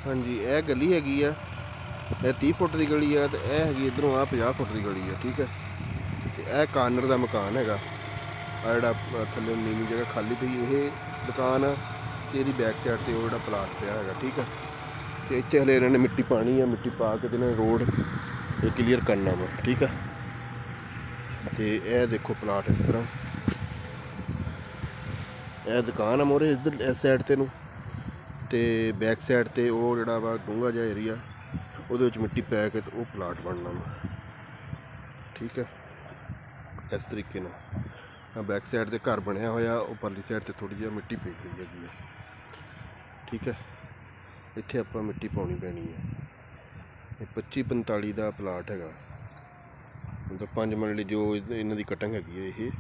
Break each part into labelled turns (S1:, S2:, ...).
S1: हाँ जी, यह गली हैगी आ, यह 30 फुट की गली है, तो यह हैगी इधरों आ 50 फुट की गली है। ठीक है, तो यह कार्नर का मकान हैगा, आ जिहड़ा थल्ले नीवी जगह खाली पई ये दुकान आ, तो यदी बैक साइड से वो प्लाट पिया हैगा। ठीक है, तो इतने हले इन्होंने मिट्टी पानी है, मिट्टी पा के इन्होंने रोड ये क्लीयर करना वा। ठीक है, तो यह देखो प्लाट इस तरह, यह दुकान है मोहरे इधर इस साइड तेनों, तो बैक साइड ते वो जिहड़ा वा डूंगा जिहा एरिया वो मिट्टी पै के तो वो प्लाट बनना वा। ठीक है, इस तरीके ना बैक साइड ते घर बनया होया, परली साइड ते थोड़ी जी मिट्टी पई हुई हैगी। ठीक है, इत्थे आपां मिट्टी पाउणी पैनी है। 25-45 का प्लाट हैगा, मतलब 5 मरले जो इन्हां दी कटिंग हैगी है,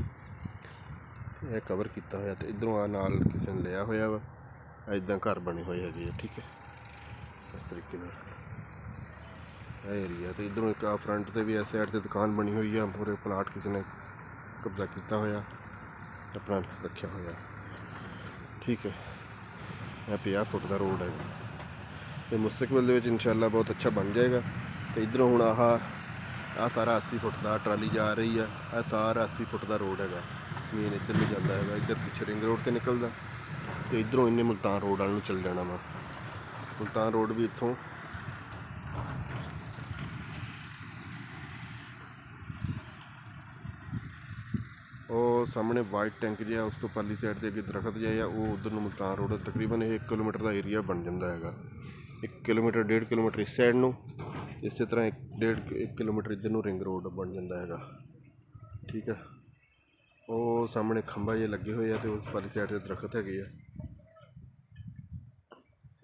S1: ये कवर किया होया, तो इधरों आ नाल किसी ने लिया होया वा, इदां घर बने हुए हैगे। ठीक है, इस तरीके एरिया, तो इधरों एक फ्रंट से भी इस साइड से दुकान बनी हुई है, पूरे प्लाट किसी ने कब्जा किया होया, अपना रखा होया। ठीक है, यह 50 फुट का रोड है, तो मुस्तकबिल इंशाल्लाह बहुत अच्छा बन जाएगा। तो इधरों हुण आ सारा 80 फुट का ट्राली जा रही है, यह सारा 80 फुट का रोड है, मेन इधर नहीं जाता है, इधर पिछे रिंग रोड से निकलता, तो इधरों इन्हें मुल्तान रोड वाल चल जाना वा। मुल्तान रोड भी इतों ਉਹ ਸਾਹਮਣੇ ਵਾਈਟ ਟੈਂਕ ਜਿਹਾ, ਉਸ ਤੋਂ ਪਰਲੀ ਸਾਈਡ 'ਤੇ ਅੱਗੇ ਦਰਖਤ ਜਿਹਾ ਆ, ਉਹ ਉਧਰ ਨੂੰ ਮੁਲਤਾਨ ਰੋਡ ਤਕਰੀਬਨ ਇਹ 1 ਕਿਲੋਮੀਟਰ ਦਾ ਏਰੀਆ ਬਣ ਜਾਂਦਾ ਹੈਗਾ। 1 ਕਿਲੋਮੀਟਰ 1.5 ਕਿਲੋਮੀਟਰ ਇਸ ਸਾਈਡ ਨੂੰ, ਇਸੇ ਤਰ੍ਹਾਂ 1 ਕਿਲੋਮੀਟਰ ਇੱਧਰ ਨੂੰ ਰਿੰਗ ਰੋਡ ਬਣ ਜਾਂਦਾ ਹੈਗਾ। ਠੀਕ ਹੈ, ਉਹ ਸਾਹਮਣੇ ਖੰਭਾ ਜਿਹੇ ਲੱਗੇ ਹੋਏ ਆ, ਅਤੇ ਉਸ ਪਰਲੀ ਸਾਈਡ 'ਤੇ ਦਰਖਤ ਹੈਗੇ ਆ,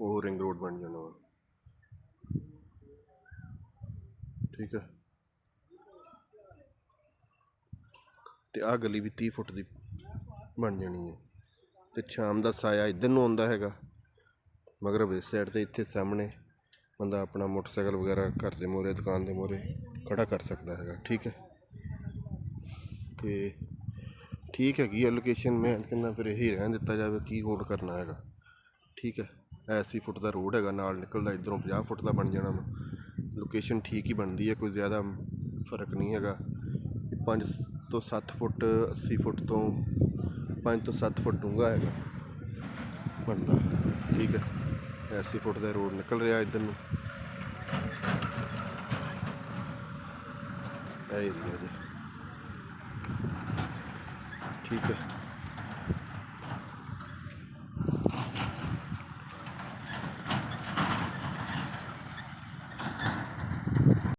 S1: ਉਹ ਰਿੰਗ ਰੋਡ ਬਣ ਜਾਣਾ ਵਾ। ਠੀਕ ਹੈ, ਤੇ ਆਹ ਗਲੀ ਵੀ 30 ਫੁੱਟ ਦੀ ਬਣ ਜਾਣੀ ਹੈ, ਤੇ ਸ਼ਾਮ ਦਾ ਸਾਇਆ ਇੱਧਰ ਨੂੰ ਆਉਂਦਾ ਹੈਗਾ, ਮਗਰਬ ਇਸ ਸਾਈਡ 'ਤੇ ਇੱਥੇ ਸਾਹਮਣੇ ਬੰਦਾ ਆਪਣਾ ਮੋਟਰਸਾਈਕਲ ਵਗੈਰਾ ਘਰ ਦੇ ਮੂਹਰੇ ਦੁਕਾਨ ਦੇ ਮੂਹਰੇ ਖੜਾ ਕਰ ਸਕਦਾ ਹੈਗਾ। ਠੀਕ ਹੈ, ਤੇ ਠੀਕ ਹੈਗੀ ਆ ਲੋਕੇਸ਼ਨ, ਮੈਂ ਕਹਿੰਦਾ ਫਿਰ ਇਹੀ ਰਹਿਣ ਦਿੱਤਾ ਜਾਵੇ, ਕੀ ਹੋਰ ਕਰਨਾ ਹੈਗਾ। ਠੀਕ ਹੈ, 80 ਫੁੱਟ ਦਾ ਰੋਡ ਹੈਗਾ, ਨਾਲ ਨਿਕਲਦਾ ਇੱਧਰੋਂ 50 ਫੁੱਟ ਦਾ ਬਣ ਜਾਣਾ ਵਾ। ਲੋਕੇਸ਼ਨ ਠੀਕ ਹੀ ਬਣਦੀ ਹੈ, ਕੋਈ ਜ਼ਿਆਦਾ ਫਰਕ ਨਹੀਂ ਹੈਗਾ। 5 ਤੋਂ 7 ਫੁੱਟ 80 ਫੁੱਟ ਤੋਂ 5 ਤੋਂ 7 ਫੁੱਟ ਡੂੰਘਾ ਹੈਗਾ ਬਣਦਾ। ਠੀਕ ਹੈ, 80 ਫੁੱਟ ਦਾ ਰੋਡ ਨਿਕਲ ਰਿਹਾ ਇੱਧਰ ਨੂੰ, ਇਹ ਏਰੀਆ ਜੀ। ਠੀਕ ਹੈ।